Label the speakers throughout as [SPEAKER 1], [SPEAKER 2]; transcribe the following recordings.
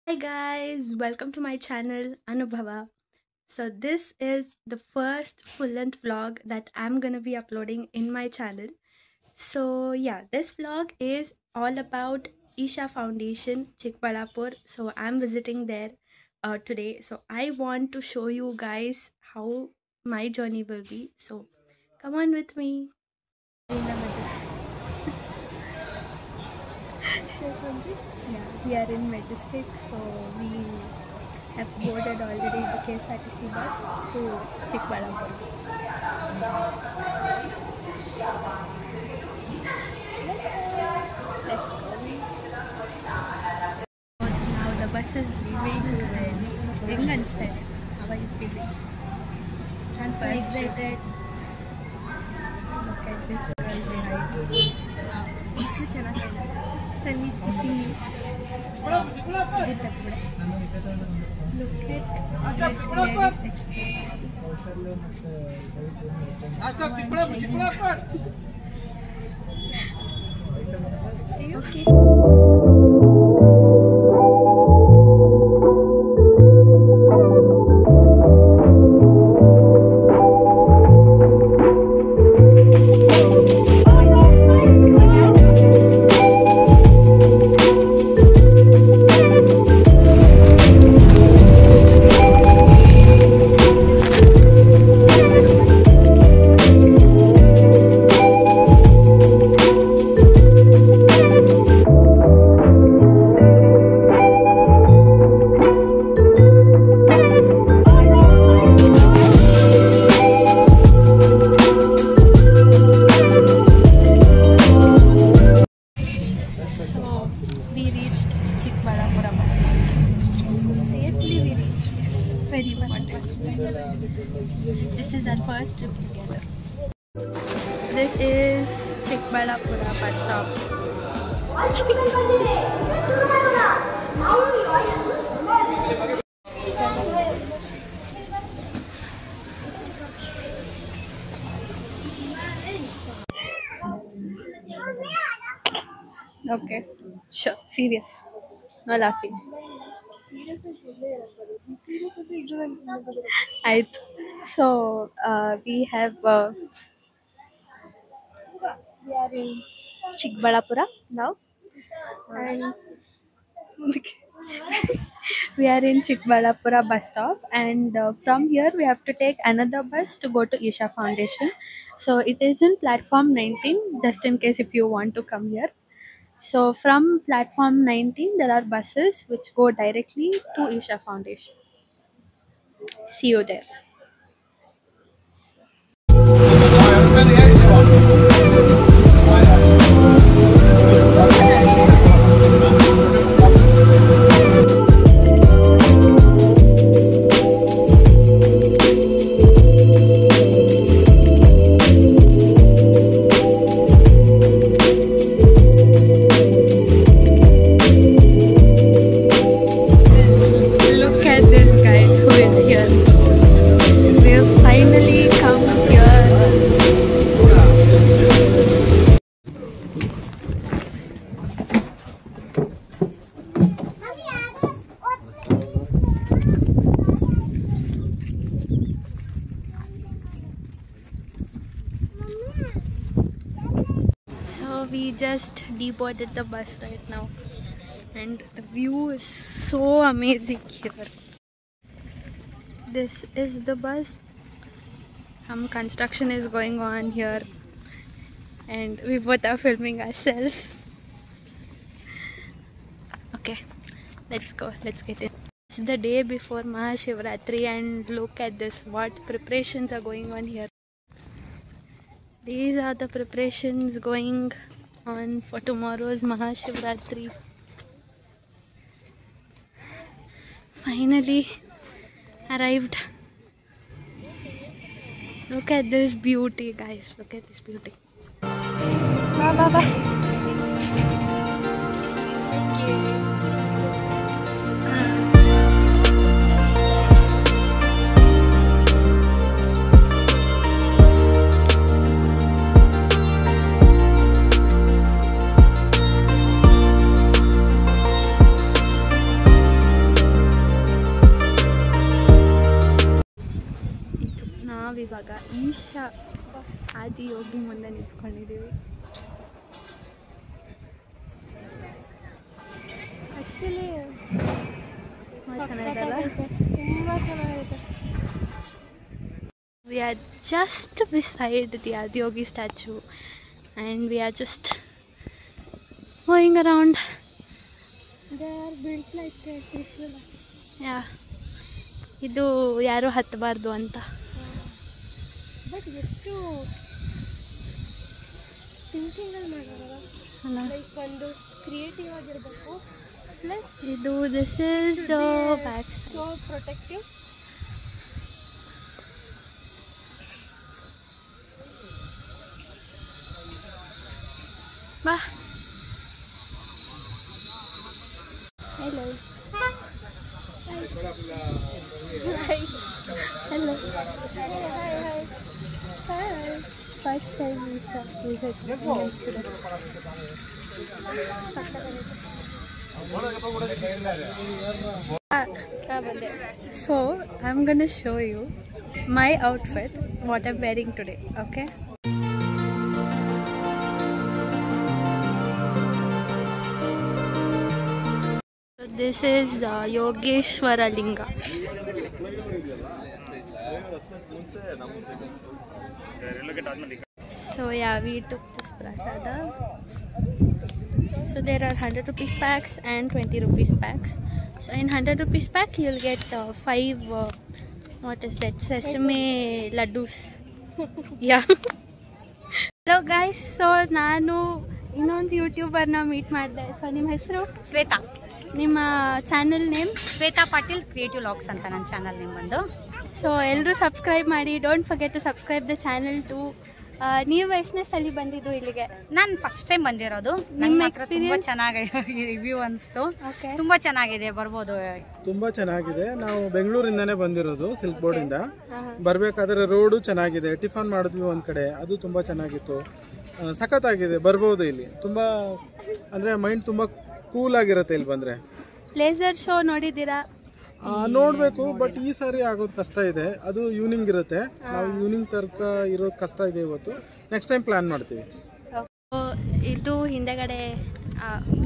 [SPEAKER 1] Hi guys, welcome to my channel Anubhava. So this is the first full-length vlog that I'm gonna be uploading in my channel. So yeah, this vlog is all about Isha Foundation, Chikbalapur. So I'm visiting there today. So I want to show you guys how my journey will be. So come on with me. In the Majestic. Say something. Yeah, we are in Majestic. So we have boarded already the KSRTC bus to Chikbalapur. Let's go. Now the bus is leaving and England style. How are you feeling? I'm so excited. Look at this girl behind. ಎಷ್ಟು ಚೆನ್ನಾಗಿದೆ service kissing me. Look at that ladies expression. Okay. We reached Chikbalapura bus stop. Safely we reached. Very important. This is our first trip together. This is Chikbalapura bus stop. Okay, sure, serious. No laughing. ಆಯ್ತು so we have we are in Chikbalapura now and we are in Chikbalapura bus stop and from here we have to take another bus to go to Isha Foundation. So it is in platform 19 just in case if you want to come here. So from platform 19 there are buses which go directly to Isha Foundation. See you there. Look at this guys who is here. We have finally come here. So we just deboarded the bus right now and the view is so amazing here. This is the bus. Some construction is going on here and we both are filming ourselves. Okay, let's go, let's get it. It's the day before Mahashivratri and look at this, what preparations are going on here. These are the preparations going on for tomorrow's Mahashivratri. Finally arrived. Look at this beauty, guys. Look at this beauty. Bye, bye, bye. ನಾವಿವಾಗ ಈಶಾ ಆದಿಯೋಗಿ ಮುಂದೆ ನಿಂತ್ಕೊಂಡಿದ್ದೀವಿ.
[SPEAKER 2] Actually
[SPEAKER 1] ಚೆನ್ನಾಗಿದೆಲ್ಲ,
[SPEAKER 2] ತುಂಬ ಚೆನ್ನಾಗೈತೆ.
[SPEAKER 1] We are just beside the Adiyogi statue and we are just going around.
[SPEAKER 2] They are built like a Trishula.
[SPEAKER 1] Yeah. ಇದು ಯಾರು ಹತ್ತಬಾರ್ದು ಅಂತ.
[SPEAKER 2] But ಎಷ್ಟು ಥಿಂಕಿಂಗಲ್ಲಿ ಮಾಡೋರಲ್ಲ, like ಒಂದು creative ಆಗಿರಬೇಕು. ಪ್ಲಸ್
[SPEAKER 1] ಇದು this is the back
[SPEAKER 2] so protective.
[SPEAKER 1] ಬಾ.
[SPEAKER 2] Hello.
[SPEAKER 1] Hi. Hello.
[SPEAKER 2] Hi.
[SPEAKER 1] First time Isha visit. So I'm gonna show you my outfit, what I'm wearing today. Okay. This is Yogeshwara Linga. So yeah, we took this prasada. So there are 100 rupees packs and 20 rupees packs. So in 100 rupees pack you'll get 5 what is that, sesame laddus. Yeah. Hello guys, so ನಾನು ಇನ್ನೊಂದು ಯೂಟ್ಯೂಬರ್ನ meet ಮಾಡಿದೆ. So ನಿಮ್ಮ ಹೆಸರು?
[SPEAKER 3] ಶ್ವೇತಾ.
[SPEAKER 1] ನಿಮ್ಮ channel name?
[SPEAKER 3] Shweta Patil creative logs ಅಂತ ನನ್ನ channel name ಬಂದು.
[SPEAKER 1] So ಎಲ್ಲರೂ ಸಬ್ಸ್ಕ್ರೈಬ್ ಮಾಡಿ. Don't forget to subscribe the channel too. ನೀವು ಎಷ್ಟನೇ ಸಲ ಬಂದಿದ್ದು ಇಲ್ಲಿಗೆ?
[SPEAKER 3] ನಾನು ಫಸ್ಟ್ ಟೈಮ್ ಬಂದಿರೋದು.
[SPEAKER 1] ನಿಮ್ಮ
[SPEAKER 3] ತುಂಬ
[SPEAKER 1] ಎಕ್ಸ್ಪೀರಿಯನ್ಸ್?
[SPEAKER 3] ಚೆನ್ನಾಗಿ ರಿವ್ಯೂ ಅನಿಸ್ತು.
[SPEAKER 1] ಓಕೆ.
[SPEAKER 3] ತುಂಬ ಚೆನ್ನಾಗಿದೆ, ಬರ್ಬೋದು.
[SPEAKER 4] ತುಂಬ ಚೆನ್ನಾಗಿದೆ. ನಾವು ಬೆಂಗಳೂರಿಂದನೇ ಬಂದಿರೋದು, ಸಿಲ್ಕ್ ಬೋರ್ಡಿಂದ. ಬರಬೇಕಾದ್ರೆ ರೋಡು ಚೆನ್ನಾಗಿದೆ. ಟಿಫನ್ ಮಾಡಿದ್ವಿ ಒಂದು ಕಡೆ, ಅದು ತುಂಬ ಚೆನ್ನಾಗಿತ್ತು. ಸಖತ್ತಾಗಿದೆ, ಬರ್ಬೋದು ಇಲ್ಲಿ. ತುಂಬ ಅಂದರೆ ಮೈಂಡ್ ತುಂಬ ಕೂಲ್ ಆಗಿರುತ್ತೆ ಇಲ್ಲಿ ಬಂದರೆ.
[SPEAKER 1] ಲೇಸರ್ ಶೋ ನೋಡಿದ್ದೀರಾ?
[SPEAKER 4] ನೋಡಬೇಕು, ಬಟ್ ಈ ಸಾರಿ ಆಗೋದು ಕಷ್ಟ ಇದೆ. ಅದು ಈವ್ನಿಂಗ್ ಇರುತ್ತೆ. ನಾವು ಈವ್ನಿಂಗ್ ತನಕ ಇರೋದು ಕಷ್ಟ ಇದೆ ಇವತ್ತು. ನೆಕ್ಸ್ಟ್ ಟೈಮ್ ಪ್ಲ್ಯಾನ್ ಮಾಡ್ತೀವಿ.
[SPEAKER 1] ಇದು ಹಿಂದೆಗಡೆ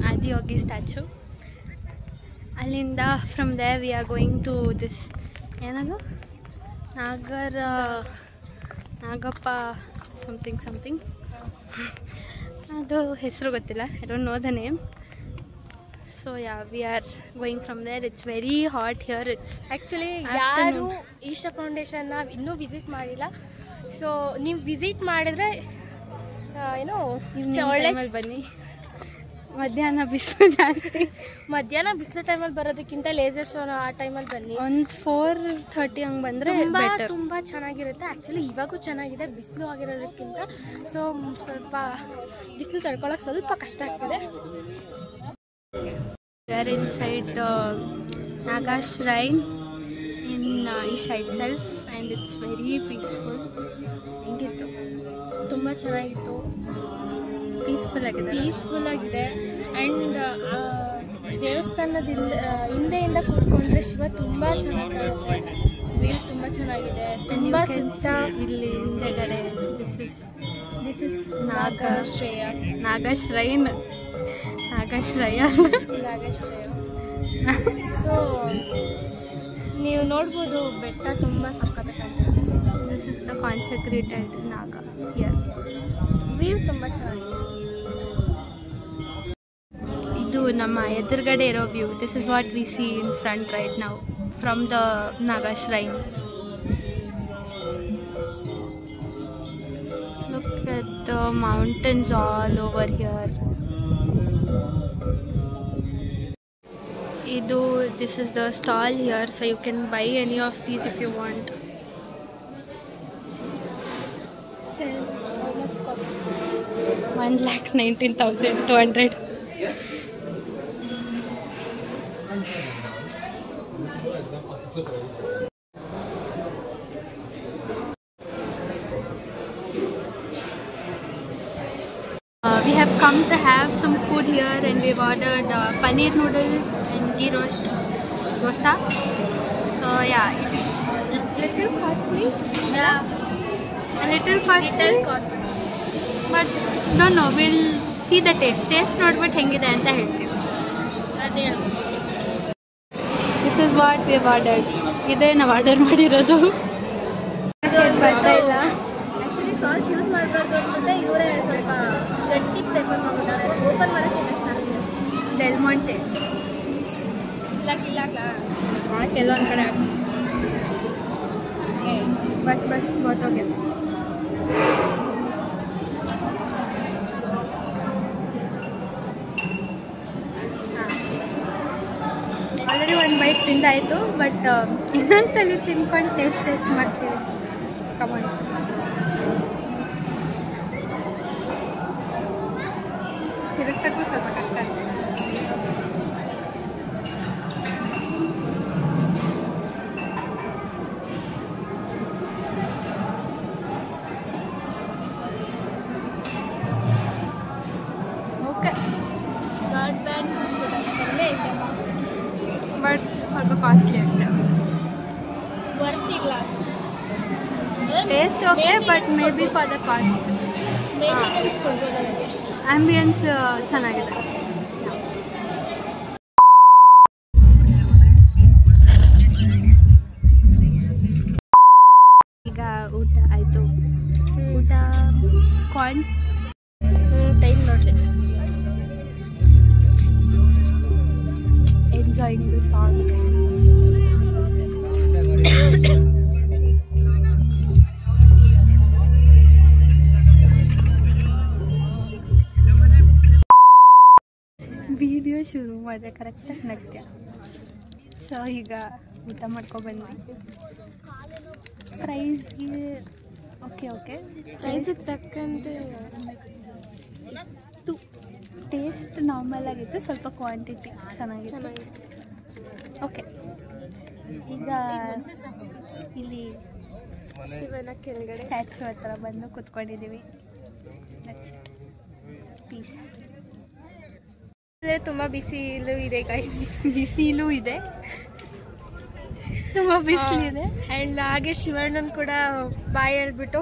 [SPEAKER 1] ಆದಿಯೋಗಿ ಸ್ಟ್ಯಾಚು. ಅಲ್ಲಿಂದ from there we are going to this, ಏನದು, ನಾಗಪ್ಪ ಸಮಥಿಂಗ್ ಅದು ಹೆಸರು ಗೊತ್ತಿಲ್ಲ. I don't know the name. So yeah, we are going from there. It's very hot here. It's
[SPEAKER 2] actually ಯಾರು ಈಶಾ ಫೌಂಡೇಶನ್ನ ಇನ್ನೂ ವಿಸಿಟ್ ಮಾಡಿಲ್ಲ. ಸೊ ನೀವು ವಿಸಿಟ್ ಮಾಡಿದ್ರೆ ಏನೋ ಒಳ್ಳೆ
[SPEAKER 1] ಬನ್ನಿ. ಮಧ್ಯಾಹ್ನ ಬಿಸಿಲು ಜಾಸ್ತಿ.
[SPEAKER 2] ಮಧ್ಯಾಹ್ನ ಬಿಸಿಲು ಟೈಮಲ್ಲಿ ಬರೋದಕ್ಕಿಂತ ಲೇಸರ್ ಶೋ ಆ ಟೈಮಲ್ಲಿ ಬನ್ನಿ.
[SPEAKER 1] ಒಂದು 4:30 ಹಂಗೆ ಬಂದರೆ
[SPEAKER 2] ತುಂಬ ಚೆನ್ನಾಗಿರುತ್ತೆ. ಆ್ಯಕ್ಚುಲಿ ಇವಾಗೂ ಚೆನ್ನಾಗಿದೆ, ಬಿಸಿಲು ಆಗಿರೋದಕ್ಕಿಂತ. ಸೊ ಸ್ವಲ್ಪ ಬಿಸಿಲು ತಡ್ಕೊಳ್ಳೋಕೆ ಸ್ವಲ್ಪ ಕಷ್ಟ ಆಗ್ತಿದೆ.
[SPEAKER 1] We are inside the Naga shrine in Isha itself and it's very peaceful. ಹೆಂಗಿತ್ತು?
[SPEAKER 2] ತುಂಬ ಚೆನ್ನಾಗಿತ್ತು,
[SPEAKER 1] ಪೀಸ್ಫುಲ್
[SPEAKER 2] ಆಗಿದೆ. ಆ್ಯಂಡ್ ದೇವಸ್ಥಾನದಿಂದ ಹಿಂದೆಯಿಂದ ಕೂತ್ಕೊಂಡ್ರೆ ಶಿವ ತುಂಬ ಚೆನ್ನಾಗಿ ಕಾಣುತ್ತೆ. ವ್ಯೂ ತುಂಬ ಚೆನ್ನಾಗಿದೆ. ತುಂಬ ಸುತ್ತ
[SPEAKER 1] ಇಲ್ಲಿ ಹಿಂದೆಗಡೆ ದಿಸ್ ಇಸ್
[SPEAKER 2] ನಾಗಶ್ರೇಯ. ಸೊ ನೀವು ನೋಡ್ಬೋದು, ಬೆಟ್ಟ ತುಂಬ ಸಖತ್ತಾಗಿ ಕಾಣ್ತಿದೆ.
[SPEAKER 1] ದಿಸ್ ಇಸ್ ದ ಕಾನ್ಸಕ್ರೇಟೆಡ್ ನಾಗ ಹಿಯರ್.
[SPEAKER 2] ವ್ಯೂ ತುಂಬ ಚೆನ್ನಾಗಿದೆ.
[SPEAKER 1] ಇದು ನಮ್ಮ ಎದುರುಗಡೆ ಇರೋ view. This is what we C in front right now from the ನಾಗ shrine. Look at the mountains all over here. This is the stall here, so you can buy any of these if you want.
[SPEAKER 2] How much cost?
[SPEAKER 1] 1,19,200. We have come to have some food here and we've ordered paneer noodles and ghee roast dosa. So yeah, it's Little costly?
[SPEAKER 2] Yeah.
[SPEAKER 1] A little costly?
[SPEAKER 2] Little costly.
[SPEAKER 1] But no, we'll see the taste. Taste ನೋಡ್ಬಿಟ್ಟು ಹೆಂಗಿದೆ ಅಂತ ಹೇಳ್ತೀವಿ.
[SPEAKER 2] ಅದೇ
[SPEAKER 1] This is what we have ordered. ಇದೇ ನಾವು order ಮಾಡಿರೋದು. ಬರ್ತಾ ಇಲ್ಲ.
[SPEAKER 2] ಆ್ಯಕ್ಚುಲಿ ಸಾಸ್ ಯೂಸ್ ಮಾಡಬಾರ್ದು ಅಂದ್ಬಿಟ್ಟೆ ಇವರೇ ಸ್ವಲ್ಪ ಗಟ್ಟಿ ಪ್ರಿಫರ್ ಮಾಡ್ಬಿಟ್ಟಾರೆ. ಓಪನ್ ಮಾಡೋಕ್ಕೆ ಕಷ್ಟ ಆಗಿದೆ.
[SPEAKER 1] ಡೆಲ್ ಮಾಂಟೆ
[SPEAKER 2] ಇಲ್ಲ
[SPEAKER 1] ಕೆಲವೊಂದು ಕಡೆ ಬಸ್ ಗೊತ್ತೋಗೆ ಆಲ್ರೆಡಿ ಒಂದು ಬೈಟ್ ತಿಂದಾಯಿತು ಬಟ್ ಇನ್ನೊಂದ್ಸಲಿ ತಿನ್ಕೊಂಡು ಟೇಸ್ಟ್ ಮಾಡ್ತೀವಿ ಕಮಾಂಡ್ ತಿರುಗ್ಸೋಕ್ಕೂ ಸ್ವಲ್ಪ ಕಷ್ಟ ಆಗುತ್ತೆ ಬಟ್ ಸ್ವಲ್ಪ ಕಾಸ್ಟ್ಲಿ ಅಷ್ಟೇ
[SPEAKER 2] ಬರ್ತಿಲ್ಲ
[SPEAKER 1] taste okay but may be for the cost
[SPEAKER 2] maintenance ಕೊಡ್ಬೋದು ಅದಕ್ಕೆ
[SPEAKER 1] ಆಂಬಿಯನ್ಸ್ ಚೆನ್ನಾಗಿದೆ ಈಗ ಊಟ ಆಯಿತು ಊಟ ಕಾರ್ನ್
[SPEAKER 2] ಟೈಮ್ ನೋಡಿದೆ
[SPEAKER 1] enjoying the song. ವಿಡಿಯೋ ಶುರು ಮಾಡಿದೆ ಕರೆಕ್ಟಾಗಿ ನಗ್ತ್ಯ ಸೊ ಈಗ ಊಟ ಮಾಡ್ಕೊಬಂದ್ವಿ ಪ್ರೈಸ್ಗೆ ಓಕೆ
[SPEAKER 2] ಪ್ರೈಸಿಗೆ ತಕ್ಕಂತೆ
[SPEAKER 1] ಟೇಸ್ಟ್ ನಾರ್ಮಲ್ ಆಗಿತ್ತು ಸ್ವಲ್ಪ ಕ್ವಾಂಟಿಟಿ ಚೆನ್ನಾಗಿತ್ತು ಓಕೆ ಈಗ ಇಲ್ಲಿ
[SPEAKER 2] ಶಿವನ ಕೆಳಗಡೆ
[SPEAKER 1] ಸ್ಟ್ಯಾಚು ಹತ್ರ ಬಂದು ಕೂತ್ಕೊಂಡಿದ್ದೀವಿ ಪೀಸ್
[SPEAKER 2] ತುಂಬ ಬಿಸಿಲು ಇದೆ ಗೈಸ್
[SPEAKER 1] ಬಿಸಿಲು ಇದೆ ತುಂಬ ಬಿಸಿಲಿದೆ
[SPEAKER 2] ಆ್ಯಂಡ್ ಹಾಗೆ ಶಿವಣ್ಣನ ಕೂಡ ಬಾಯಿ ಹೇಳ್ಬಿಟ್ಟು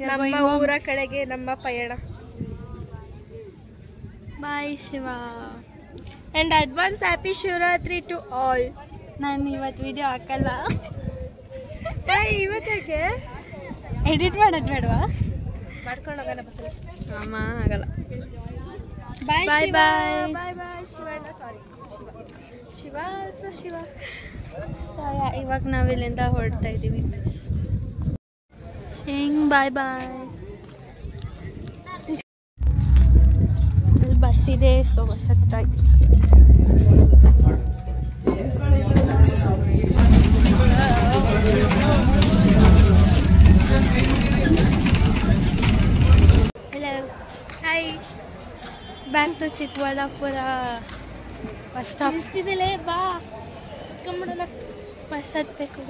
[SPEAKER 2] ನಮ್ಮ ಊರ ಕಡೆಗೆ ನಮ್ಮ ಪಯಣ
[SPEAKER 1] bye Shiva
[SPEAKER 2] and advance happy Shivaratri to all.
[SPEAKER 1] ನಾನು ಇವತ್ತು ವಿಡಿಯೋ ಹಾಕಲ್ಲ
[SPEAKER 2] ಇವತ್ತಕ್ಕೆ
[SPEAKER 1] ಎಡಿಟ್ ಮಾಡೋದು ಬೇಡವಾ
[SPEAKER 2] ಮಾಡ್ಕೊಂಡು ಹೋಗೋಣ ಬಸ್ಸಲ್ಲಿ
[SPEAKER 1] ಅಮ್ಮ ಆಗಲ್ಲ
[SPEAKER 2] ಬಾಯ್
[SPEAKER 1] ಬಾಯ್ ಬಾಯ್
[SPEAKER 2] ಬಾಯ್ ಬಾಯ್ ಶಿವಣ್ಣ ಸಾರಿ ಶಿವ
[SPEAKER 1] ಇವಾಗ ನಾವಿಲ್ಲಿಂದ ಹೊರಡ್ತಾ ಇದ್ದೀವಿ ಬಾಯ್ ಬಾಯ್ ಬಸ್ ಇದೆ ಸೊ ಬಸ್ ಹತ್ತಾ ಇದ್ದೀವಿ
[SPEAKER 2] hello hi
[SPEAKER 1] back to Chikkaballapura bus stop
[SPEAKER 2] ಇಷ್ಟಿದೆಲೇ ಬಾ ಕಮ್ಮಡೋಣ
[SPEAKER 1] ಬಸ್ ಹತ್ತಬೇಕು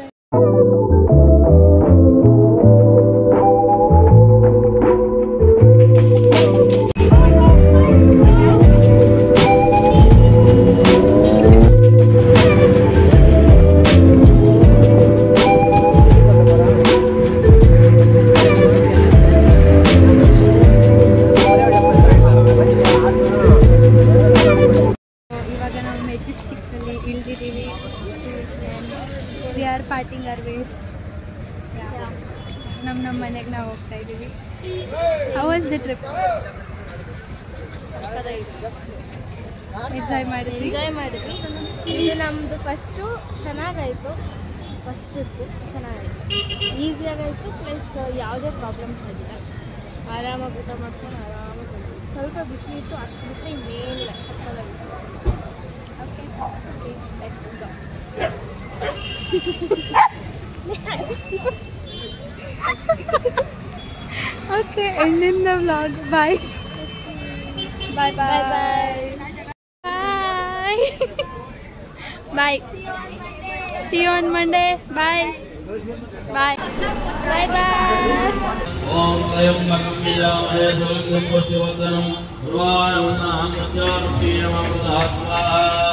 [SPEAKER 1] we are parting our ways ನಮ್ಮ ಮನೆಗೆ ನಾವು ಹೋಗ್ತಾ ಇದ್ದೀವಿ how was the trip enjoy ಮಾಡಿದ್ವಿ
[SPEAKER 2] ಇದು ನಮ್ಮದು ಫಸ್ಟು ಚೆನ್ನಾಗಾಯಿತು ಫಸ್ಟ್ ಟ್ರಿಪ್ಪು ಚೆನ್ನಾಗಾಯಿತು ಈಸಿಯಾಗಾಯಿತು ಪ್ಲಸ್ ಯಾವುದೇ ಪ್ರಾಬ್ಲಮ್ಸ್ ಆಗಿಲ್ಲ ಆರಾಮಾಗಿ ಊಟ ಮಾಡ್ಕೊಂಡು ಆರಾಮಾಗಿ ಬಂದ್ವಿ ಸ್ವಲ್ಪ ಬಿಸಿಲಿತ್ತು ಅಷ್ಟು ಬಿಟ್ಟರೆ ಇನ್ನೇನಿಲ್ಲ ಸಕ್ಕತ್ತಾಗಿತ್ತು okay let's go
[SPEAKER 1] okay ending the vlog bye bye bye bye bye see you on Monday bye bye bye bye
[SPEAKER 5] ಓಂ ಅಯಂ ಭಗವದ್ಗೀತಾಯ ಸುಗಂಧಪುಷ್ಟಿವರ್ಧನಂ ಸರ್ವಾಯ ವಂದನಾಂ ಪ್ರತ್ಯಾರುಷ್ಯೇಣ ಸ್ವಾಹಾ